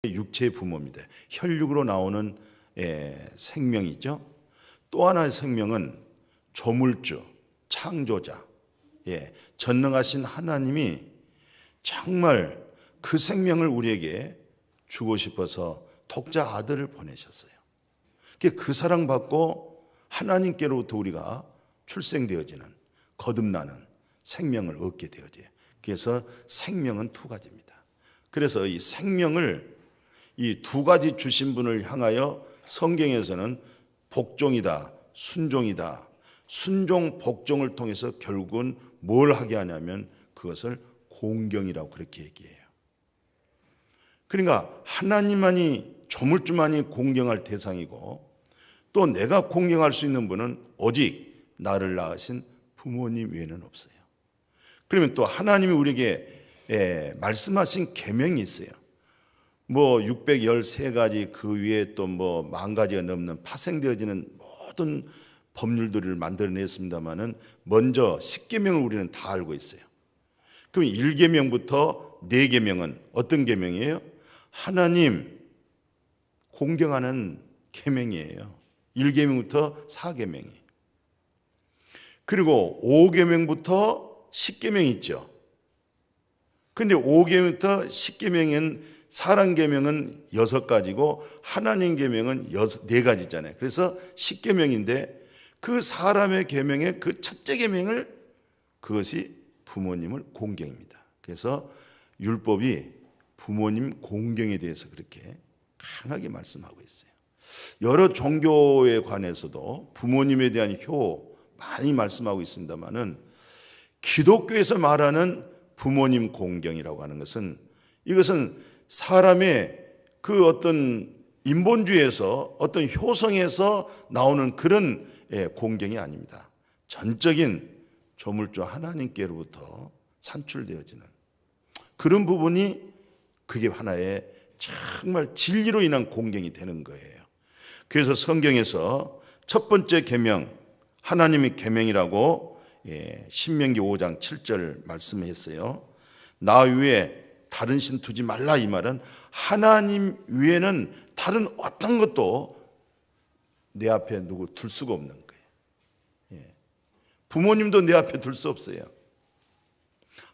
육체의 부모입니다. 혈육으로 나오는 생명이죠. 또 하나의 생명은 조물주, 창조자, 전능하신 하나님이 정말 그 생명을 우리에게 주고 싶어서 독자 아들을 보내셨어요. 그 사랑받고 하나님께로부터 우리가 출생되어지는, 거듭나는 생명을 얻게 되어져요. 그래서 생명은 두 가지입니다. 그래서 이 생명을 이 두 가지 주신 분을 향하여 성경에서는 복종이다, 순종이다. 순종, 복종을 통해서 결국은 뭘 하게 하냐면 그것을 공경이라고 그렇게 얘기해요. 그러니까 하나님만이, 조물주만이 공경할 대상이고, 또 내가 공경할 수 있는 분은 오직 나를 낳으신 부모님 외에는 없어요. 그러면 또 하나님이 우리에게 말씀하신 계명이 있어요. 613가지, 그 위에 또 10,000가지가 넘는 파생되어지는 모든 법률들을 만들어냈습니다마는 먼저 10계명을 우리는 다 알고 있어요. 그럼 1계명부터 4계명은 어떤 계명이에요? 하나님 공경하는 계명이에요. 1계명부터 4계명이. 그리고 5계명부터 10계명이 있죠. 근데 5계명부터 10계명은 사람 계명은 6가지고 하나님 계명은 4가지잖아요. 그래서 10계명인데 그 사람의 계명의 그 첫째 계명을, 그것이 부모님을 공경입니다. 그래서 율법이 부모님 공경에 대해서 그렇게 강하게 말씀하고 있어요. 여러 종교에 관해서도 부모님에 대한 효 많이 말씀하고 있습니다만은, 기독교에서 말하는 부모님 공경이라고 하는 것은, 이것은 사람의 그 어떤 인본주의에서, 어떤 효성에서 나오는 그런 공경이 아닙니다. 전적인 조물주 하나님께로부터 산출되어지는 그런 부분이, 그게 하나의 정말 진리로 인한 공경이 되는 거예요. 그래서 성경에서 첫 번째 계명, 하나님의 계명이라고 신명기 5장 7절 말씀했어요. 나 위에 다른 신 두지 말라. 이 말은 하나님 위에는 다른 어떤 것도 내 앞에 누구 둘 수가 없는 거예요. 부모님도 내 앞에 둘 수 없어요.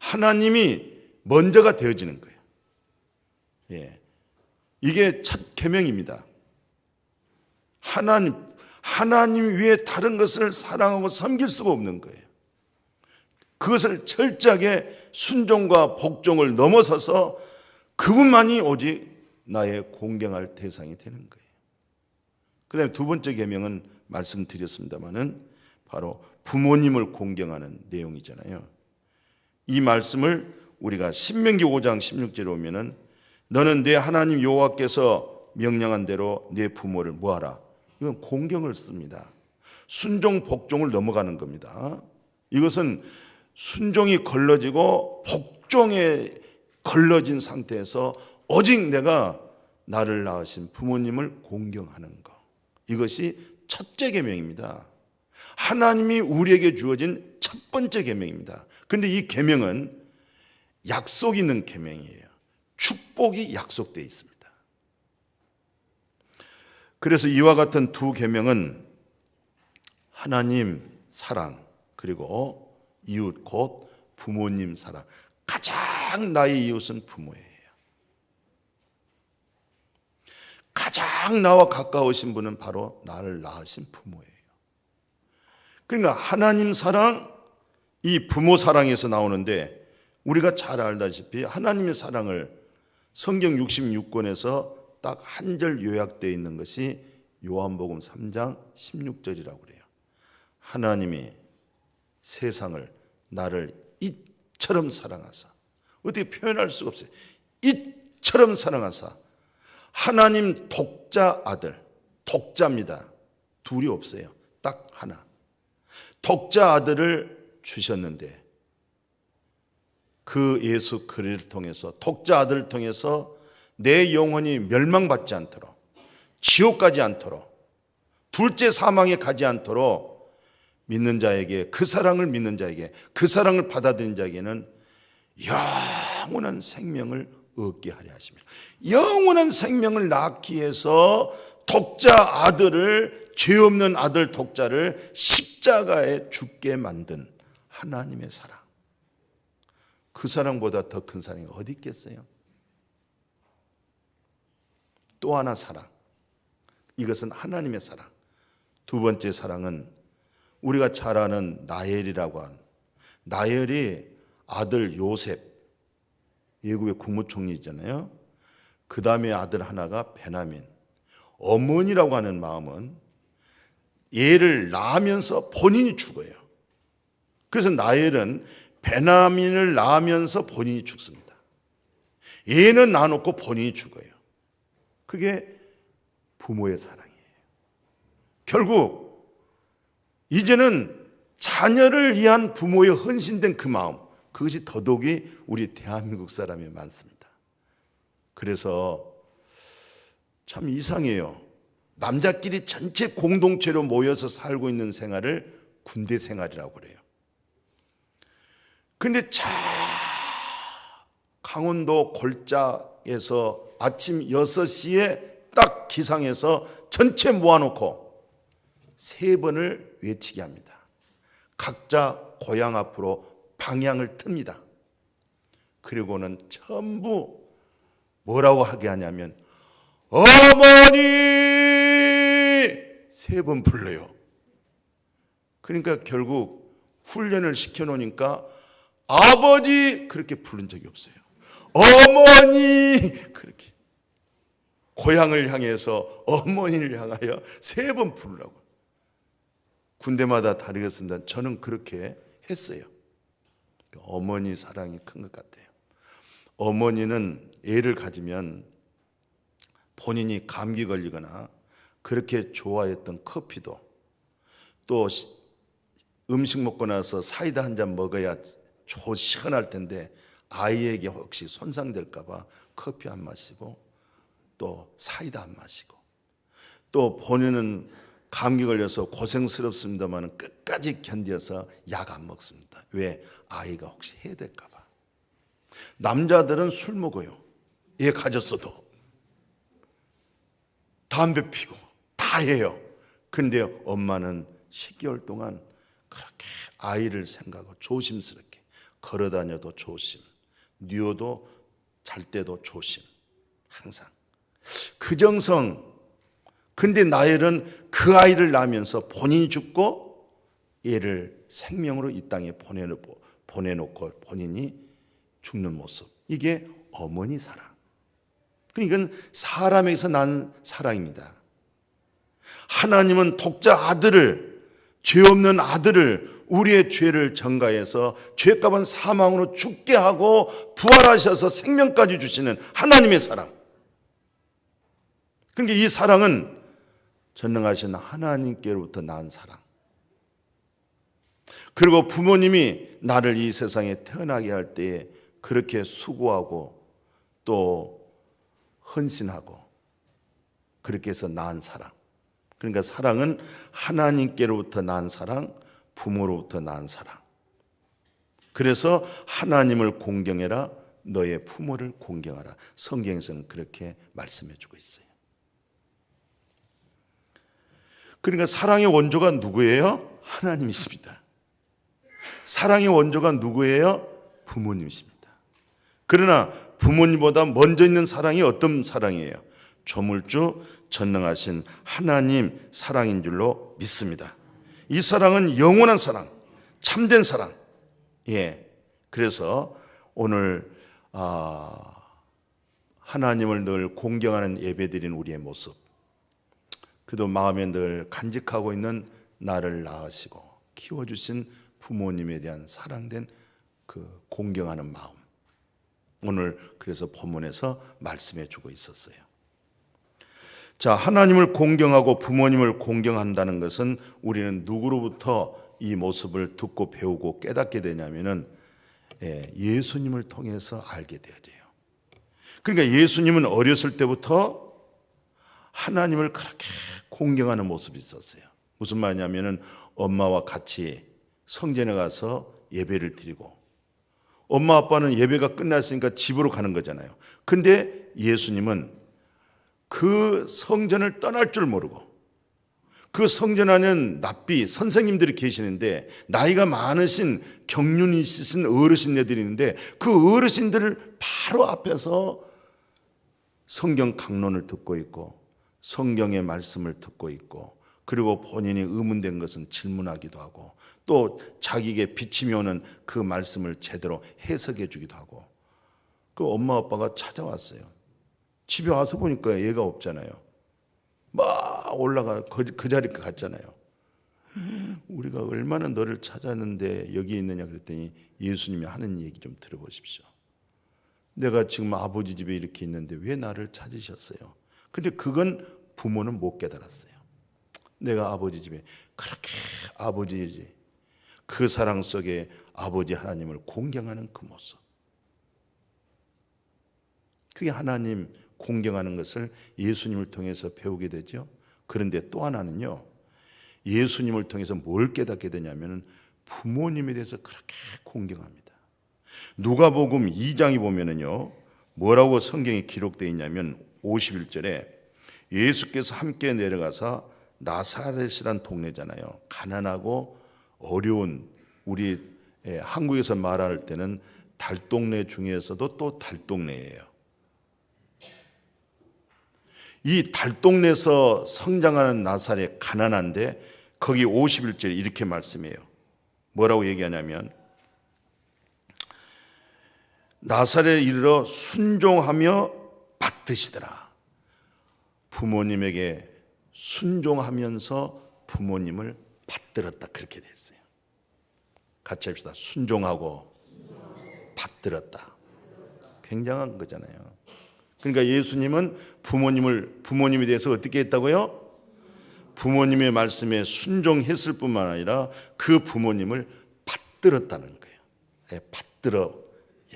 하나님이 먼저가 되어지는 거예요. 이게 첫 계명입니다. 하나님 위에 다른 것을 사랑하고 섬길 수가 없는 거예요. 그것을 철저하게 순종과 복종을 넘어서서 그분만이 오직 나의 공경할 대상이 되는 거예요. 그 다음에 두 번째 계명은 말씀드렸습니다마는 바로 부모님을 공경하는 내용이잖아요. 이 말씀을 우리가 신명기 5장 16절에 오면은, 너는 내 하나님 여호와께서 명령한 대로 내 부모를 뭐하라. 이건 공경을 씁니다. 순종 복종을 넘어가는 겁니다. 이것은 순종이 걸러지고 복종에 걸러진 상태에서 오직 내가 나를 낳으신 부모님을 공경하는 것, 이것이 첫째 계명입니다. 하나님이 우리에게 주어진 첫 번째 계명입니다. 그런데 이 계명은 약속 있는 계명이에요. 축복이 약속되어 있습니다. 그래서 이와 같은 두 계명은 하나님 사랑, 그리고 이웃 곧 부모님 사랑. 가장 나의 이웃은 부모예요. 가장 나와 가까우신 분은 바로 나를 낳으신 부모예요. 그러니까 하나님 사랑, 이 부모 사랑에서 나오는데, 우리가 잘 알다시피 하나님의 사랑을 성경 66권에서 딱 한 절 요약되어 있는 것이 요한복음 3장 16절이라고 그래요. 하나님이 세상을, 나를 이처럼 사랑하사, 어떻게 표현할 수가 없어요. 이처럼 사랑하사, 하나님 독자 아들, 독자입니다. 둘이 없어요. 딱 하나. 독자 아들을 주셨는데, 그 예수 그리스도를 통해서, 독자 아들을 통해서 내 영혼이 멸망받지 않도록, 지옥 가지 않도록, 둘째 사망에 가지 않도록 믿는 자에게, 그 사랑을 믿는 자에게, 그 사랑을 받아들인 자에게는 영원한 생명을 얻게 하려 하십니다. 영원한 생명을 낳기 위해서 독자 아들을, 죄 없는 아들 독자를 십자가에 죽게 만든 하나님의 사랑, 그 사랑보다 더 큰 사랑이 어디 있겠어요? 또 하나 사랑, 이것은 하나님의 사랑. 두 번째 사랑은 우리가 잘 아는 나엘이라고 하는, 나엘이 아들 요셉, 예굽의 국무총리잖아요. 그 다음에 아들 하나가 베냐민. 어머니라고 하는 마음은 얘를 낳으면서 본인이 죽어요. 그래서 나엘은 베냐민을 낳으면서 본인이 죽습니다. 얘는 낳아놓고 본인이 죽어요. 그게 부모의 사랑이에요. 결국 이제는 자녀를 위한 부모의 헌신된 그 마음, 그것이 더더욱이 우리 대한민국 사람이 많습니다. 그래서 참 이상해요. 남자끼리 전체 공동체로 모여서 살고 있는 생활을 군대 생활이라고 그래요. 근데 강원도 골짜에서 아침 6시에 딱 기상해서 전체 모아놓고 3번을 외치게 합니다. 각자 고향 앞으로 방향을 틉니다. 그리고는 전부 뭐라고 하게 하냐면 어머니 3번 불러요. 그러니까 결국 훈련을 시켜놓으니까 아버지 그렇게 부른 적이 없어요. 어머니 그렇게 고향을 향해서 어머니를 향하여 3번 부르라고. 군대마다 다르겠습니다. 저는 그렇게 했어요. 어머니 사랑이 큰 것 같아요. 어머니는 애를 가지면 본인이 감기 걸리거나 그렇게 좋아했던 커피도, 또 음식 먹고 나서 사이다 한 잔 먹어야 시원할 텐데 아이에게 혹시 손상될까 봐 커피 안 마시고 또 사이다 안 마시고, 또 본인은 감기 걸려서 고생스럽습니다만 끝까지 견뎌서 약 안 먹습니다. 왜? 아이가 혹시 해될까 봐. 남자들은 술 먹어요. 얘 가졌어도. 담배 피고 다 해요. 근데 엄마는 10개월 동안 그렇게 아이를 생각하고 조심스럽게 걸어다녀도 조심, 누워도 잘 때도 조심, 항상 그 정성. 근데 나엘은 그 아이를 낳으면서 본인이 죽고 얘를 생명으로 이 땅에 보내놓고 본인이 죽는 모습, 이게 어머니 사랑. 이건 사람에게서 난 사랑입니다. 하나님은 독자 아들을, 죄 없는 아들을, 우리의 죄를 전가해서 죄값은 사망으로 죽게 하고 부활하셔서 생명까지 주시는 하나님의 사랑. 그러니까 이 사랑은 전능하신 하나님께로부터 난 사랑. 그리고 부모님이 나를 이 세상에 태어나게 할 때에 그렇게 수고하고 또 헌신하고 그렇게 해서 낳은 사랑. 그러니까 사랑은 하나님께로부터 낳은 사랑, 부모로부터 낳은 사랑. 그래서 하나님을 공경해라, 너의 부모를 공경하라. 성경에서는 그렇게 말씀해 주고 있어요. 그러니까 사랑의 원조가 누구예요? 하나님이십니다. 사랑의 원조가 누구예요? 부모님이십니다. 그러나 부모님보다 먼저 있는 사랑이 어떤 사랑이에요? 조물주 전능하신 하나님 사랑인 줄로 믿습니다. 이 사랑은 영원한 사랑, 참된 사랑. 예. 그래서 오늘 하나님을 늘 공경하는 예배드린 우리의 모습, 그도 마음에 늘 간직하고 있는 나를 낳으시고 키워주신 부모님에 대한 사랑된 그 공경하는 마음, 오늘 그래서 본문에서 말씀해 주고 있었어요. 자, 하나님을 공경하고 부모님을 공경한다는 것은 우리는 누구로부터 이 모습을 듣고 배우고 깨닫게 되냐면은 예수님을 통해서 알게 되어져요. 그러니까 예수님은 어렸을 때부터 하나님을 그렇게 공경하는 모습이 있었어요. 무슨 말이냐면은 엄마와 같이 성전에 가서 예배를 드리고, 엄마 아빠는 예배가 끝났으니까 집으로 가는 거잖아요. 근데 예수님은 그 성전을 떠날 줄 모르고, 그 성전 안에는 납비 선생님들이 계시는데 나이가 많으신 경륜이 있으신 어르신네들이 있는데 그 어르신들을 바로 앞에서 성경 강론을 듣고 있고 성경의 말씀을 듣고 있고, 그리고 본인이 의문된 것은 질문하기도 하고, 또 자기에게 비침이 오는 그 말씀을 제대로 해석해 주기도 하고. 그 엄마 아빠가 찾아왔어요. 집에 와서 보니까 얘가 없잖아요. 막 올라가 그 자리에 갔잖아요. 우리가 얼마나 너를 찾았는데 여기 있느냐 그랬더니 예수님이 하는 얘기 좀 들어보십시오. 내가 지금 아버지 집에 이렇게 있는데 왜 나를 찾으셨어요? 근데 그건 부모는 못 깨달았어요. 내가 아버지 집에 그렇게 아버지지, 그 사랑 속에 아버지 하나님을 공경하는 그 모습, 그게 하나님 공경하는 것을 예수님을 통해서 배우게 되죠. 그런데 또 하나는요, 예수님을 통해서 뭘 깨닫게 되냐면 부모님에 대해서 그렇게 공경합니다. 누가복음 2장에 보면은요, 뭐라고 성경에 기록되어 있냐면 51절에 예수께서 함께 내려가사 나사렛이란 동네잖아요. 가난하고 어려운, 우리 한국에서 말할 때는 달동네 중에서도 또 달동네예요. 이 달동네에서 성장하는 나사렛, 가난한데 거기 51절에 이렇게 말씀해요. 뭐라고 얘기하냐면 나사렛에 이르러 순종하며 받드시더라. 부모님에게 순종하면서 부모님을 받들었다, 그렇게 됐어요. 같이 합시다. 순종하고 받들었다. 굉장한 거잖아요. 그러니까 예수님은 부모님에 대해서 어떻게 했다고요? 부모님의 말씀에 순종했을 뿐만 아니라 그 부모님을 받들었다는 거예요. 받들어.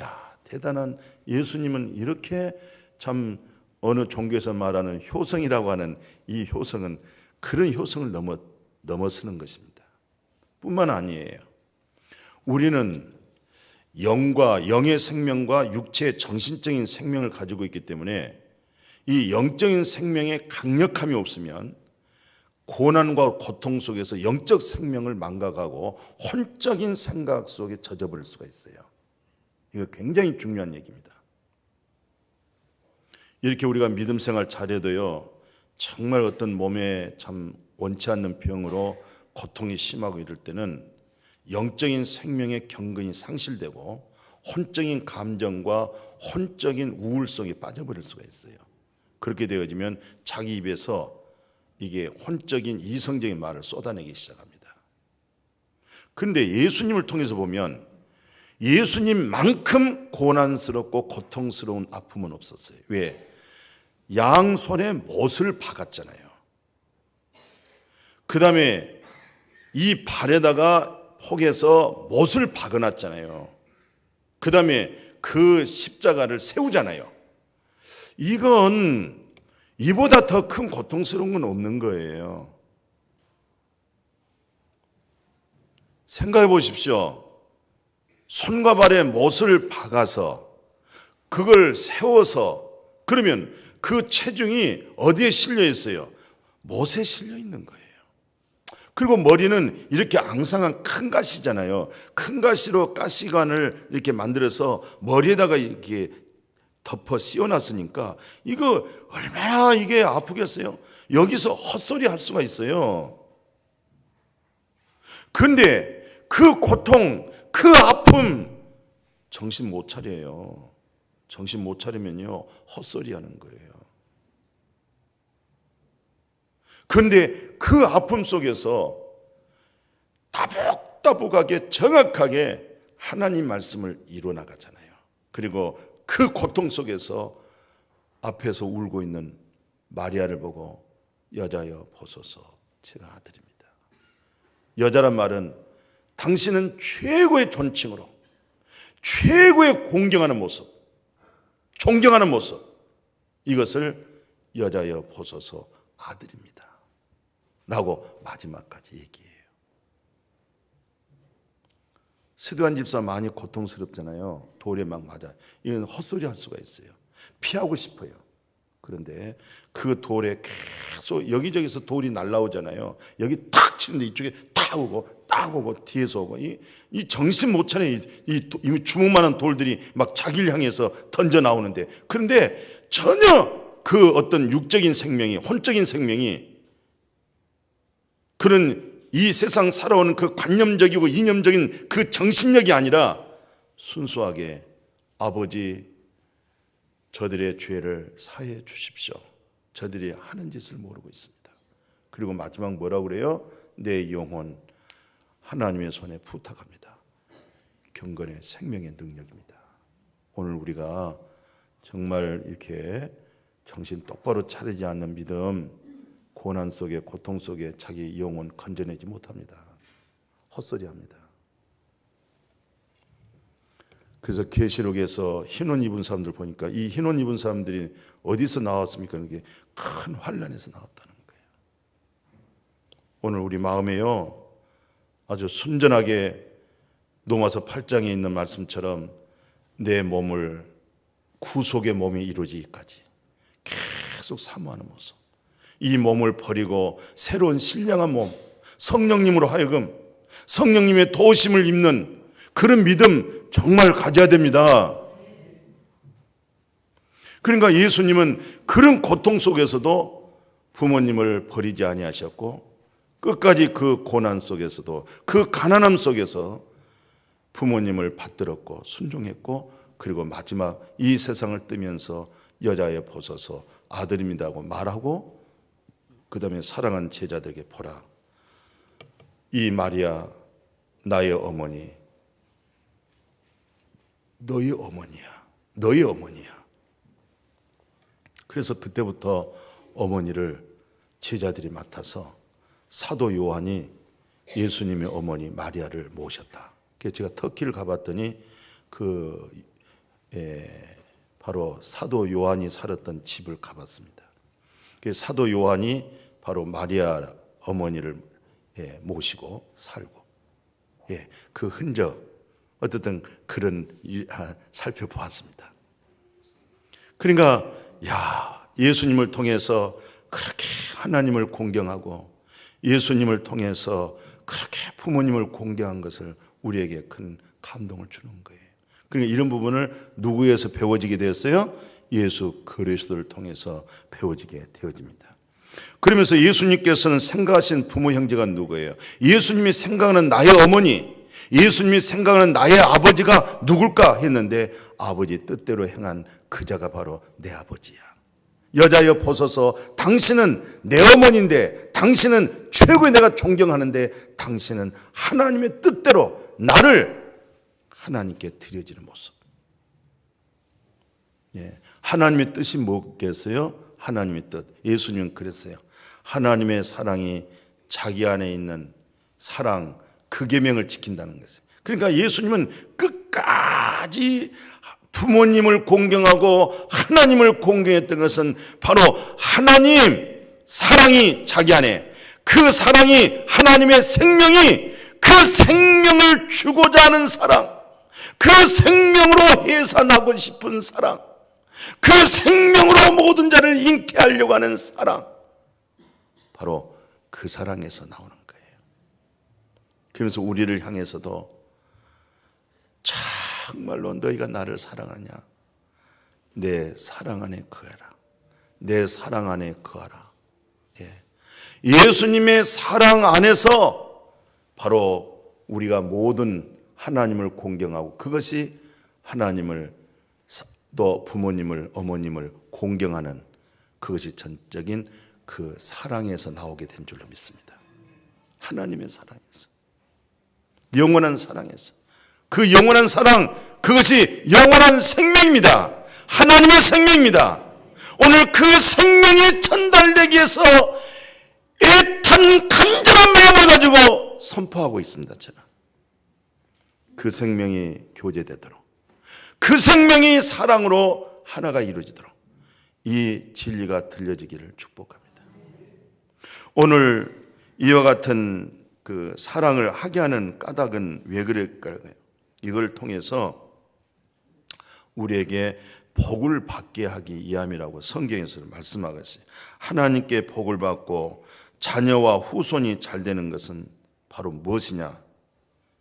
야, 대단한, 예수님은 이렇게 참 어느 종교에서 말하는 효성이라고 하는 이 효성은 그런 효성을 넘어서는 것입니다. 뿐만 아니에요. 우리는 영의 생명과 육체의 정신적인 생명을 가지고 있기 때문에 이 영적인 생명에 강력함이 없으면 고난과 고통 속에서 영적 생명을 망각하고 혼적인 생각 속에 젖어버릴 수가 있어요. 이거 굉장히 중요한 얘기입니다. 이렇게 우리가 믿음 생활 잘해도요, 정말 어떤 몸에 참 원치 않는 병으로 고통이 심하고 이럴 때는 영적인 생명의 경건이 상실되고 혼적인 감정과 혼적인 우울 속에 빠져버릴 수가 있어요. 그렇게 되어지면 자기 입에서 이게 혼적인 이성적인 말을 쏟아내기 시작합니다. 그런데 예수님을 통해서 보면 예수님만큼 고난스럽고 고통스러운 아픔은 없었어요. 왜? 양손에 못을 박았잖아요. 그 다음에 이 발에다가 혹에서 못을 박아놨잖아요. 그 다음에 그 십자가를 세우잖아요. 이건 이보다 더 큰 고통스러운 건 없는 거예요. 생각해 보십시오. 손과 발에 못을 박아서 그걸 세워서, 그러면 그 체중이 어디에 실려 있어요? 못에 실려 있는 거예요. 그리고 머리는 이렇게 앙상한 큰 가시잖아요. 큰 가시로 가시관을 이렇게 만들어서 머리에다가 이렇게 덮어 씌워놨으니까 이거 얼마나 이게 아프겠어요? 여기서 헛소리 할 수가 있어요. 그런데 그 고통, 그 아픔 정신 못 차려요. 정신 못 차리면요, 헛소리 하는 거예요. 그런데 그 아픔 속에서 따복따복하게 정확하게 하나님 말씀을 이루어나가잖아요. 그리고 그 고통 속에서 앞에서 울고 있는 마리아를 보고 여자여 보소서 제가 아들입니다. 여자란 말은 당신은 최고의 존칭으로 최고의 공경하는 모습, 존경하는 모습, 이것을 여자여 보소서 아들입니다 라고 마지막까지 얘기해요. 스데반 집사 많이 고통스럽잖아요. 돌에 막 맞아. 이건 헛소리 할 수가 있어요. 피하고 싶어요. 그런데 그 돌에 계속 여기저기서 돌이 날라오잖아요. 여기 탁 치는데 이쪽에 딱 오고 뒤에서 오고 이 정신 못 차려. 이 주먹만한 돌들이 막 자기를 향해서 던져 나오는데, 그런데 전혀 그 어떤 육적인 생명이, 혼적인 생명이 그런 이 세상 살아오는 그 관념적이고 이념적인 그 정신력이 아니라 순수하게 아버지, 저들의 죄를 사해 주십시오. 저들이 하는 짓을 모르고 있습니다. 그리고 마지막 뭐라고 그래요? 내 영혼 하나님의 손에 부탁합니다. 경건의 생명의 능력입니다. 오늘 우리가 정말 이렇게 정신 똑바로 차리지 않는 믿음, 고난 속에, 고통 속에 자기 영혼 건져내지 못합니다. 헛소리합니다. 그래서 계시록에서 흰옷 입은 사람들 보니까 이 흰옷 입은 사람들이 어디서 나왔습니까? 이게 큰 환난에서 나왔다는 거예요. 오늘 우리 마음에요, 아주 순전하게 로마서 8장에 있는 말씀처럼 내 몸을, 구속의 몸이 이루어지기까지 계속 사모하는 모습, 이 몸을 버리고 새로운 신령한 몸, 성령님으로 하여금 성령님의 도우심을 입는 그런 믿음 정말 가져야 됩니다. 그러니까 예수님은 그런 고통 속에서도 부모님을 버리지 아니하셨고, 끝까지 그 고난 속에서도, 그 가난함 속에서 부모님을 받들었고 순종했고, 그리고 마지막 이 세상을 뜨면서 여자의 보소서 아들입니다고 말하고, 그 다음에 사랑하는 제자들에게 보라, 이 마리아 나의 어머니, 너희 어머니야, 너희 어머니야. 그래서 그때부터 어머니를 제자들이 맡아서 사도 요한이 예수님의 어머니 마리아를 모셨다. 그래서 제가 터키를 가봤더니 바로 사도 요한이 살았던 집을 가봤습니다. 그래서 사도 요한이 바로 마리아 어머니를 모시고 살고, 그 흔적, 어쨌든 그런 살펴보았습니다. 그러니까 예수님을 통해서 그렇게 하나님을 공경하고 예수님을 통해서 그렇게 부모님을 공경한 것을 우리에게 큰 감동을 주는 거예요. 그러니까 이런 부분을 누구에서 배워지게 되었어요? 예수 그리스도를 통해서 배워지게 되어집니다. 그러면서 예수님께서는 생각하신 부모 형제가 누구예요? 예수님이 생각하는 나의 어머니, 예수님이 생각하는 나의 아버지가 누굴까 했는데, 아버지 뜻대로 행한 그자가 바로 내 아버지야. 여자여 보소서, 당신은 내 어머니인데, 당신은 최고의 내가 존경하는데, 당신은 하나님의 뜻대로 나를 하나님께 드려지는 모습. 하나님의 뜻이 뭐겠어요? 하나님의 뜻. 예수님은 그랬어요. 하나님의 사랑이 자기 안에 있는 사랑, 그 계명을 지킨다는 것이에요. 그러니까 예수님은 끝까지 부모님을 공경하고 하나님을 공경했던 것은 바로 하나님 사랑이 자기 안에, 그 사랑이 하나님의 생명이, 그 생명을 주고자 하는 사랑, 그 생명으로 해산하고 싶은 사랑, 그 생명으로 모든 자를 잉태하려고 하는 사랑, 바로 그 사랑에서 나오는 거예요. 그러면서 우리를 향해서도 정말로 너희가 나를 사랑하냐? 내 사랑 안에 거하라. 내 사랑 안에 거하라. 예수님의 사랑 안에서 바로 우리가 모든 하나님을 공경하고, 그것이 하나님을 또 부모님을, 어머님을 공경하는 그것이 전적인 그 사랑에서 나오게 된 줄로 믿습니다. 하나님의 사랑에서, 영원한 사랑에서, 그 영원한 사랑, 그것이 영원한 생명입니다. 하나님의 생명입니다. 오늘 그 생명이 전달되기 위해서 애탄 간절한 마음을 가지고 선포하고 있습니다. 저는 그 생명이 교제되도록, 그 생명이 사랑으로 하나가 이루어지도록 이 진리가 들려지기를 축복합니다. 오늘 이와 같은 그 사랑을 하게 하는 까닭은 왜 그럴까요? 이걸 통해서 우리에게 복을 받게 하기 위함이라고 성경에서 말씀하고 있어요. 하나님께 복을 받고 자녀와 후손이 잘 되는 것은 바로 무엇이냐?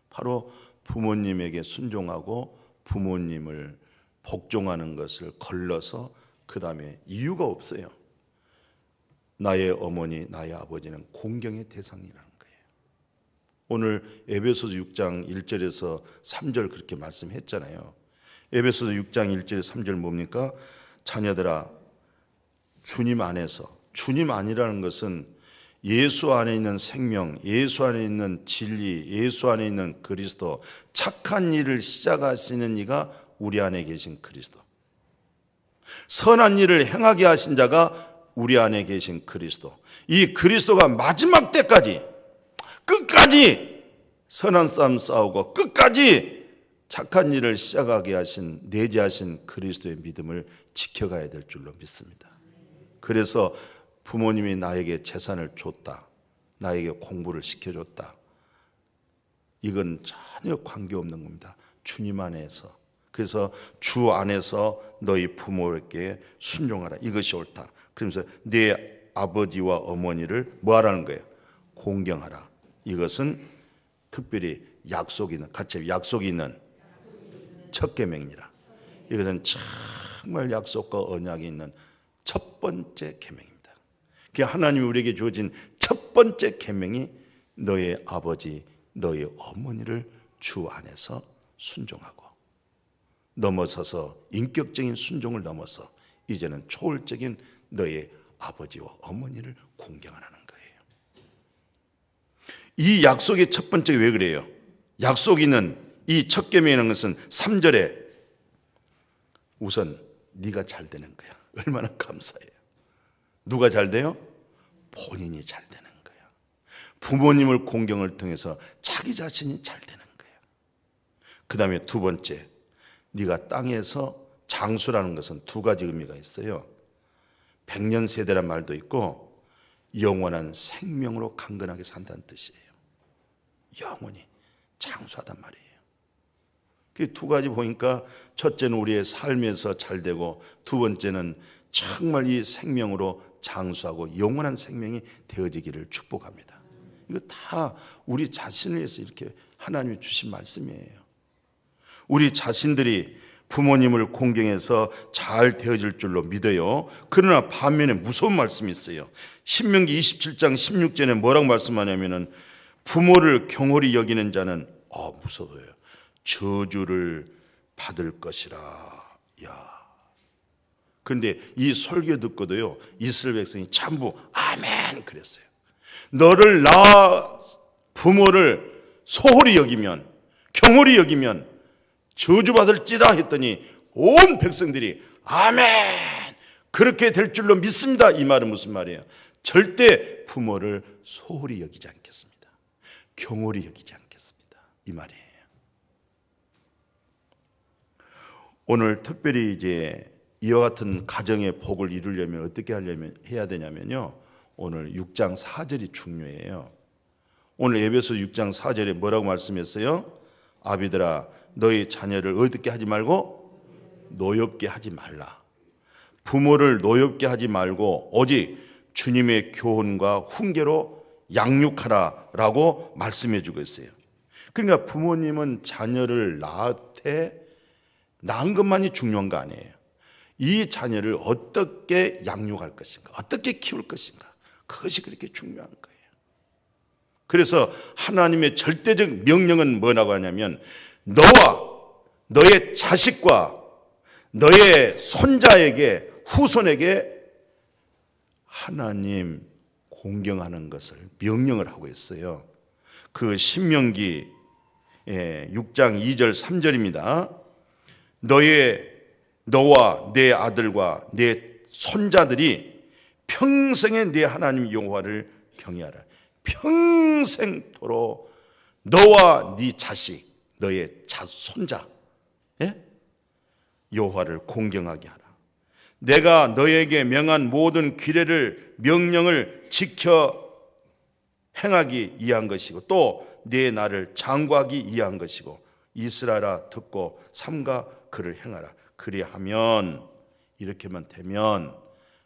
바로 부모님에게 순종하고 부모님을 복종하는 것을 걸러서 그 다음에 이유가 없어요. 나의 어머니, 나의 아버지는 공경의 대상이라는 거예요. 오늘 에베소서 6장 1절에서 3절 그렇게 말씀했잖아요. 에베소서 6장 1절 3절 뭡니까? 자녀들아 주님 안에서, 주님 안이라는 것은 예수 안에 있는 생명, 예수 안에 있는 진리, 예수 안에 있는 그리스도, 착한 일을 시작하시는 이가 우리 안에 계신 그리스도, 선한 일을 행하게 하신 자가 우리 안에 계신 그리스도, 이 그리스도가 마지막 때까지 끝까지 선한 싸움 싸우고 끝까지 착한 일을 시작하게 하신, 내재하신 그리스도의 믿음을 지켜가야 될 줄로 믿습니다. 그래서 부모님이 나에게 재산을 줬다, 나에게 공부를 시켜줬다, 이건 전혀 관계없는 겁니다. 주님 안에서. 그래서 주 안에서 너희 부모에게 순종하라, 이것이 옳다. 그러면서 네 아버지와 어머니를 뭐하라는 거예요? 공경하라. 이것은 특별히 약속이 있는, 같이 약속이 있는 첫 계명이라. 이것은 정말 약속과 언약이 있는 첫 번째 계명입니다. 하나님이 우리에게 주어진 첫 번째 계명이 너의 아버지, 너의 어머니를 주 안에서 순종하고, 넘어서서 인격적인 순종을 넘어서 이제는 초월적인 너의 아버지와 어머니를 공경하라는 거예요. 이 약속의 첫 번째 왜 그래요? 약속이 있는 이 첫 계명이라는 것은 3절에 우선 네가 잘 되는 거야. 얼마나 감사해요. 누가 잘 돼요? 본인이 잘 되는 거예요. 부모님을 공경을 통해서 자기 자신이 잘 되는 거예요. 그 다음에 두 번째, 네가 땅에서 장수라는 것은 두 가지 의미가 있어요. 100년 세대란 말도 있고 영원한 생명으로 강건하게 산다는 뜻이에요. 영원히 장수하단 말이에요. 그 두 가지 보니까 첫째는 우리의 삶에서 잘 되고, 두 번째는 정말 이 생명으로 장수하고 영원한 생명이 되어지기를 축복합니다. 이거 다 우리 자신을 위해서 이렇게 하나님이 주신 말씀이에요. 우리 자신들이 부모님을 공경해서 잘 되어질 줄로 믿어요. 그러나 반면에 무서운 말씀이 있어요. 신명기 27장 16절에 뭐라고 말씀하냐면은 부모를 경홀히 여기는 자는 무서워요. 저주를 받을 것이라. 야. 그런데 이 설교 듣고도요, 이스라엘 백성이 전부 아멘 그랬어요. 너를 부모를 소홀히 여기면, 경홀히 여기면 저주받을지다 했더니 온 백성들이 아멘 그렇게 될 줄로 믿습니다. 이 말은 무슨 말이에요? 절대 부모를 소홀히 여기지 않겠습니다. 경홀히 여기지 않겠습니다. 이 말이에요. 오늘 특별히 이제 이와 같은 가정의 복을 이루려면 어떻게 해야 되냐면요, 오늘 6장 4절이 중요해요. 오늘 에베소 6장 4절에 뭐라고 말씀했어요? 아비들아 너희 자녀를 어떻게 하지 말고 노엽게 하지 말라. 부모를 노엽게 하지 말고 오직 주님의 교훈과 훈계로 양육하라라고 말씀해 주고 있어요. 그러니까 부모님은 자녀를 낳은 것만이 중요한 거 아니에요. 이 자녀를 어떻게 양육할 것인가, 어떻게 키울 것인가, 그것이 그렇게 중요한 거예요. 그래서 하나님의 절대적 명령은 뭐라고 하냐면 너와 너의 자식과 너의 손자에게, 후손에게 하나님 공경하는 것을 명령을 하고 있어요. 그 신명기 6장 2절 3절입니다. 너와 내 아들과 내 손자들이 평생에 내 하나님 여호와를 경외하라. 평생토록 너와 네 자식, 너의 손자 여호와를 공경하게 하라. 내가 너에게 명한 모든 규례를, 명령을 지켜 행하기 위한 것이고 또 내 나를 장구하기 위한 것이고 이스라엘아 듣고 삼가 그를 행하라. 그리하면, 이렇게만 되면,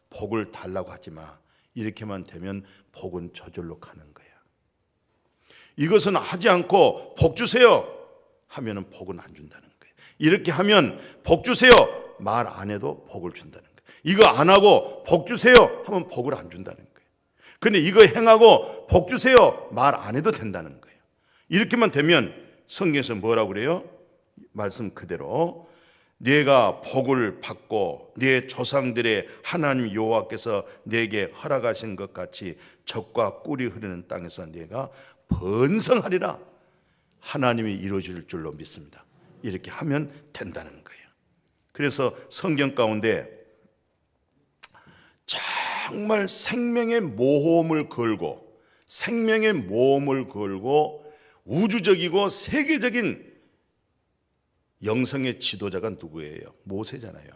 복을 달라고 하지 마. 이렇게만 되면 복은 저절로 가는 거야. 이것은 하지 않고 복 주세요 하면은 복은 안 준다는 거예요. 이렇게 하면 복 주세요 말 안 해도 복을 준다는 거예요. 이거 안 하고 복 주세요 하면 복을 안 준다는 거예요. 근데 이거 행하고 복 주세요 말 안 해도 된다는 거예요. 이렇게만 되면 성경에서 뭐라고 그래요? 말씀 그대로 네가 복을 받고 네 조상들의 하나님 여호와께서 네게 허락하신 것 같이 젖과 꿀이 흐르는 땅에서 네가 번성하리라. 하나님이 이루어질 줄로 믿습니다. 이렇게 하면 된다는 거예요. 그래서 성경 가운데 정말 생명의 모험을 걸고 우주적이고 세계적인 영성의 지도자가 누구예요? 모세잖아요.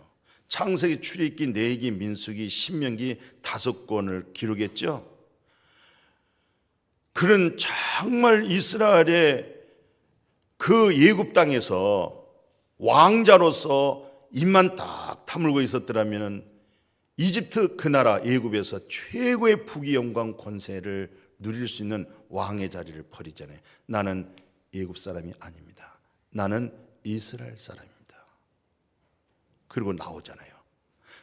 창세기, 출애굽기, 레위기, 민수기, 신명기 5권을 기록했죠. 그는 정말 이스라엘의 그 애굽 땅에서 왕자로서 입만 딱 다물고 있었더라면 이집트 그 나라 애굽에서 최고의 부귀 영광 권세를 누릴 수 있는 왕의 자리를 버리잖아요. 나는 애굽 사람이 아닙니다. 나는 이스라엘 사람입니다. 그리고 나오잖아요.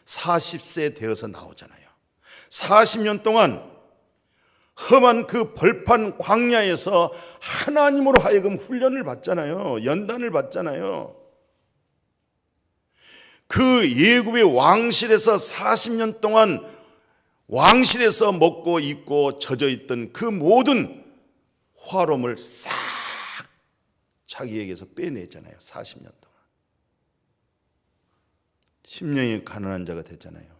40세 되어서 나오잖아요. 40년 동안 험한 그 벌판 광야에서 하나님으로 하여금 훈련을 받잖아요. 연단을 받잖아요. 그 애굽의 왕실에서 40년 동안 왕실에서 먹고 입고 젖어 있던 그 모든 화롬을 싹 자기에게서 빼내잖아요. 40년 동안. 심령이 가난한 자가 됐잖아요.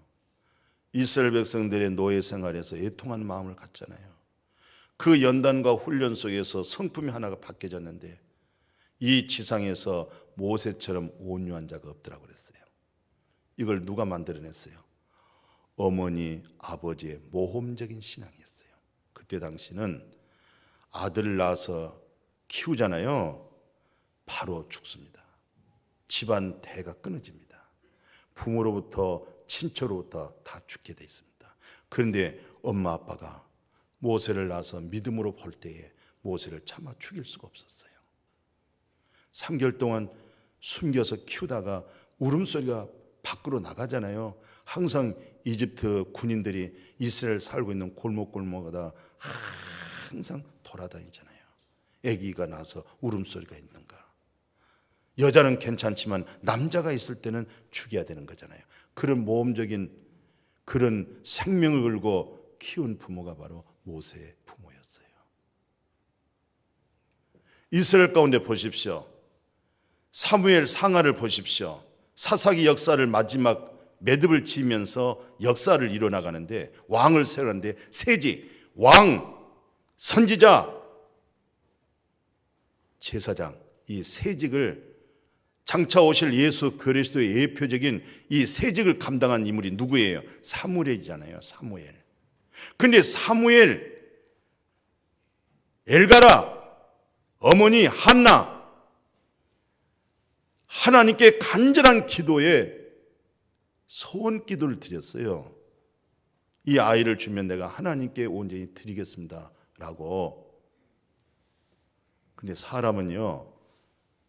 이스라엘 백성들의 노예 생활에서 애통하는 마음을 갖잖아요. 그 연단과 훈련 속에서 성품이 하나가 바뀌어졌는데 이 지상에서 모세처럼 온유한 자가 없더라고 그랬어요. 이걸 누가 만들어냈어요? 어머니, 아버지의 모험적인 신앙이었어요. 그때 당시는 아들 낳아서 키우잖아요. 바로 죽습니다. 집안 대가 끊어집니다. 부모로부터 친척으로부터 다 죽게 돼 있습니다. 그런데 엄마 아빠가 모세를 낳아서 믿음으로 볼 때에 모세를 차마 죽일 수가 없었어요. 3개월 동안 숨겨서 키우다가 울음소리가 밖으로 나가잖아요. 항상 이집트 군인들이 이스라엘 살고 있는 골목골목마다 항상 돌아다니잖아요. 아기가 나서 울음소리가 있는가. 여자는 괜찮지만 남자가 있을 때는 죽여야 되는 거잖아요. 그런 모험적인 그런 생명을 걸고 키운 부모가 바로 모세의 부모였어요. 이스라엘 가운데 보십시오. 사무엘 상하를 보십시오. 사사기 역사를 마지막 매듭을 지으면서 역사를 이뤄나가는데 왕을 세우는데 세지, 왕, 선지자, 제사장 이 세직을 장차 오실 예수 그리스도의 예표적인 이 세직을 감당한 인물이 누구예요? 사무엘이잖아요. 사무엘. 근데 사무엘, 엘가라, 어머니 한나 하나님께 간절한 기도에 소원 기도를 드렸어요. 이 아이를 주면 내가 하나님께 온전히 드리겠습니다 라고. 근데 사람은요,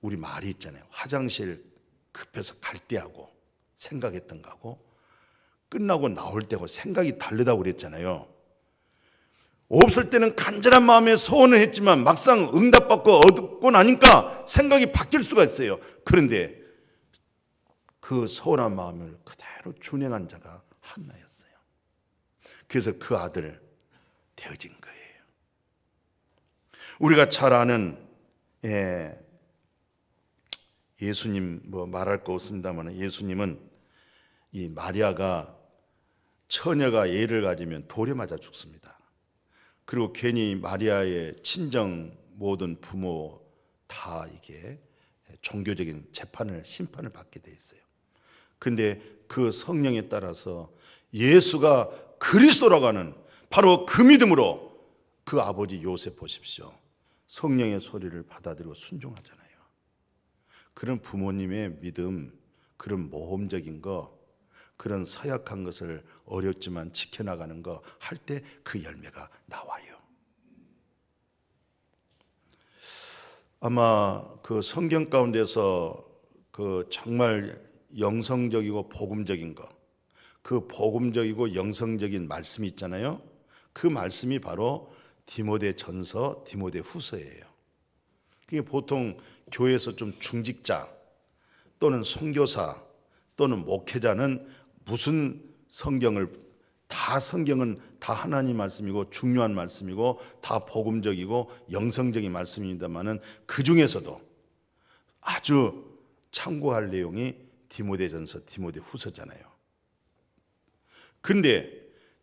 우리 말이 있잖아요. 화장실 급해서 갈 때하고 생각했던 거하고 끝나고 나올 때하고 생각이 다르다고 그랬잖아요. 없을 때는 간절한 마음에 소원을 했지만 막상 응답받고 얻고 나니까 생각이 바뀔 수가 있어요. 그런데 그 소원한 마음을 그대로 준행한 자가 한나였어요. 그래서 그 아들 되어진 거예요. 우리가 잘 아는 예수님 뭐 말할 거 없습니다만 예수님은 이 마리아가 처녀가 애를 가지면 돌에 맞아 죽습니다. 그리고 괜히 마리아의 친정 모든 부모 다 이게 종교적인 심판을 받게 돼 있어요. 그런데 그 성령에 따라서 예수가 그리스도라고 하는 바로 그 믿음으로 그 아버지 요셉 보십시오. 성령의 소리를 받아들이고 순종하잖아요. 그런 부모님의 믿음, 그런 모험적인 거, 그런 서약한 것을 어렵지만 지켜나가는 거 할 때 그 열매가 나와요. 아마 그 성경 가운데서 그 정말 영성적이고 복음적인 거, 그 복음적이고 영성적인 말씀이 있잖아요. 그 말씀이 바로 디모데전서, 디모데후서예요. 그게 보통 교회에서 좀 중직자 또는 선교사 또는 목회자는 무슨 성경은 다 하나님 말씀이고 중요한 말씀이고 다 복음적이고 영성적인 말씀입니다만은 그 중에서도 아주 참고할 내용이 디모데전서, 디모데후서잖아요. 근데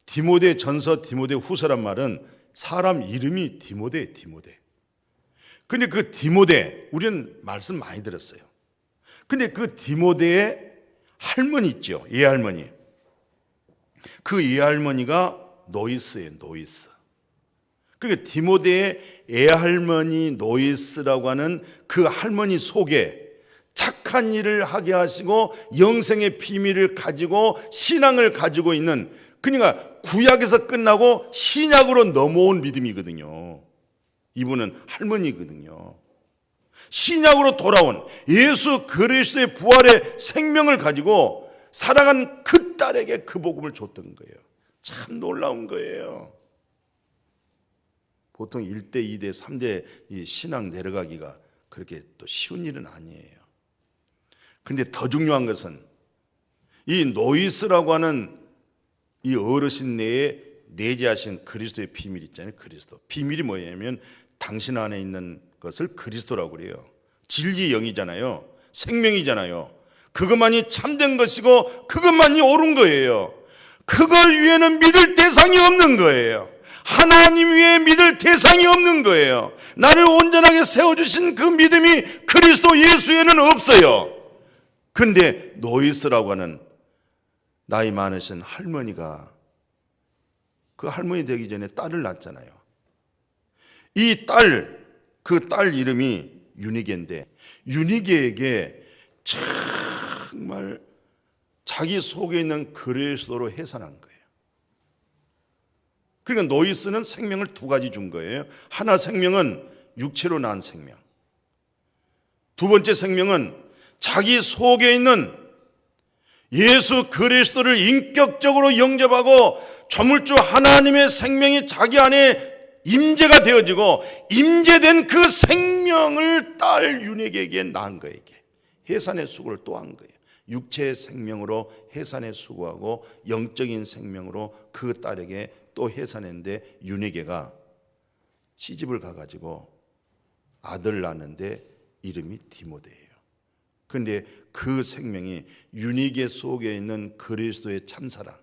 디모데전서, 디모데후서란 말은 사람 이름이 디모데. 근데 그 디모데, 우리는 말씀 많이 들었어요. 근데 그 디모데의 할머니 있죠, 예할머니. 그 예할머니가 노이스예요, 노이스. 그러니까 디모데의 예할머니 노이스라고 하는 그 할머니 속에 착한 일을 하게 하시고 영생의 비밀을 가지고 신앙을 가지고 있는, 그러니까 구약에서 끝나고 신약으로 넘어온 믿음이거든요. 이분은 할머니거든요. 신약으로 돌아온 예수 그리스도의 부활의 생명을 가지고 살아간 그 딸에게 그 복음을 줬던 거예요. 참 놀라운 거예요. 보통 1대, 2대, 3대 이 신앙 내려가기가 그렇게 또 쉬운 일은 아니에요. 근데 더 중요한 것은 이 노이스라고 하는 이 어르신 내에 내재하신 그리스도의 비밀 있잖아요. 그리스도. 비밀이 뭐냐면 당신 안에 있는 것을 그리스도라고 그래요. 진리의 영이잖아요. 생명이잖아요. 그것만이 참된 것이고 그것만이 옳은 거예요. 그걸 위에는 믿을 대상이 없는 거예요. 하나님 위에 믿을 대상이 없는 거예요. 나를 온전하게 세워주신 그 믿음이 그리스도 예수에는 없어요. 근데 노이스라고 하는 나이 많으신 할머니가 그 할머니 되기 전에 딸을 낳았잖아요. 이 딸, 그 딸 이름이 유니게인데 유니게에게 정말 자기 속에 있는 그리스도로 해산한 거예요. 그러니까 노이스는 생명을 두 가지 준 거예요. 하나 생명은 육체로 낳은 생명. 두 번째 생명은 자기 속에 있는 예수 그리스도를 인격적으로 영접하고 조물주 하나님의 생명이 자기 안에 임재가 되어지고 임재된 그 생명을 딸 유니게에게 낳은 거예요. 해산의 수고를 또 한 거예요. 육체의 생명으로 해산의 수고하고 영적인 생명으로 그 딸에게 또 해산했는데 유니게가 시집을 가가지고 아들 낳았는데 이름이 디모데예요. 그런데 그 생명이 유니게 속에 있는 그리스도의 참사랑,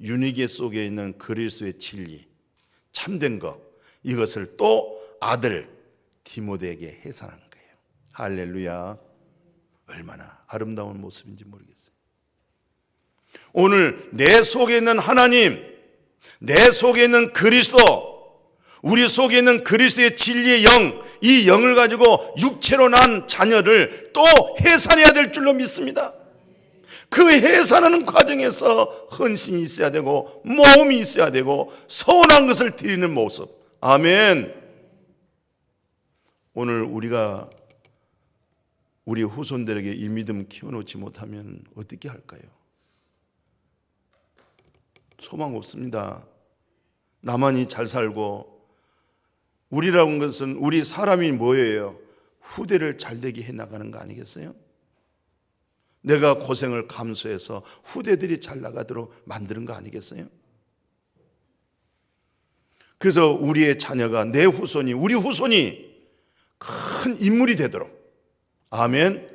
유니게 속에 있는 그리스도의 진리, 참된 것, 이것을 또 아들 디모데에게 해산한 거예요. 할렐루야. 얼마나 아름다운 모습인지 모르겠어요. 오늘 내 속에 있는 하나님, 내 속에 있는 그리스도, 우리 속에 있는 그리스도의 진리의 영, 이 영을 가지고 육체로 난 자녀를 또 해산해야 될 줄로 믿습니다. 그 해산하는 과정에서 헌신이 있어야 되고 모험이 있어야 되고 서운한 것을 드리는 모습. 아멘. 오늘 우리가 우리 후손들에게 이 믿음 키워놓지 못하면 어떻게 할까요? 소망 없습니다. 나만이 잘 살고, 우리라고 하는 것은 우리 사람이 뭐예요? 후대를 잘되게 해나가는 거 아니겠어요? 내가 고생을 감수해서 후대들이 잘 나가도록 만드는 거 아니겠어요? 그래서 우리의 자녀가, 내 후손이, 우리 후손이 큰 인물이 되도록, 아멘.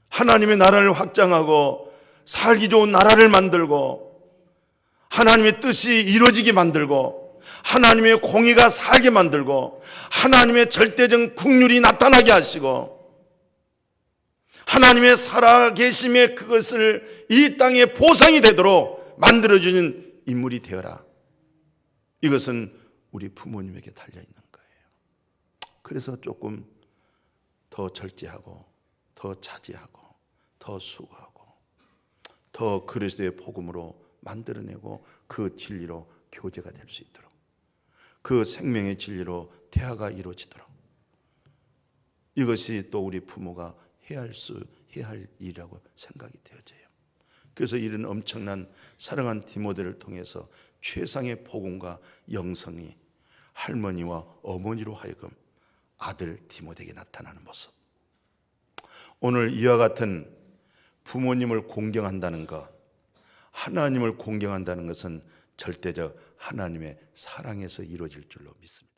하나님의 나라를 확장하고 살기 좋은 나라를 만들고 하나님의 뜻이 이루어지게 만들고 하나님의 공의가 살게 만들고 하나님의 절대적 긍휼이 나타나게 하시고 하나님의 살아계심의 그것을 이 땅에 보상이 되도록 만들어주는 인물이 되어라. 이것은 우리 부모님에게 달려있는 거예요. 그래서 조금 더 절제하고 더 차지하고 더 수고하고 더 그리스도의 복음으로 만들어내고 그 진리로 교제가 될 수 있도록, 그 생명의 진리로 대화가 이루어지도록, 이것이 또 우리 부모가 해야 할 일이라고 생각이 되어져요. 그래서 이런 엄청난 사랑한 디모데를 통해서 최상의 복음과 영성이 할머니와 어머니로 하여금 아들 디모데에게 나타나는 모습. 오늘 이와 같은 부모님을 공경한다는 것, 하나님을 공경한다는 것은 절대적 하나님의 사랑에서 이루어질 줄로 믿습니다.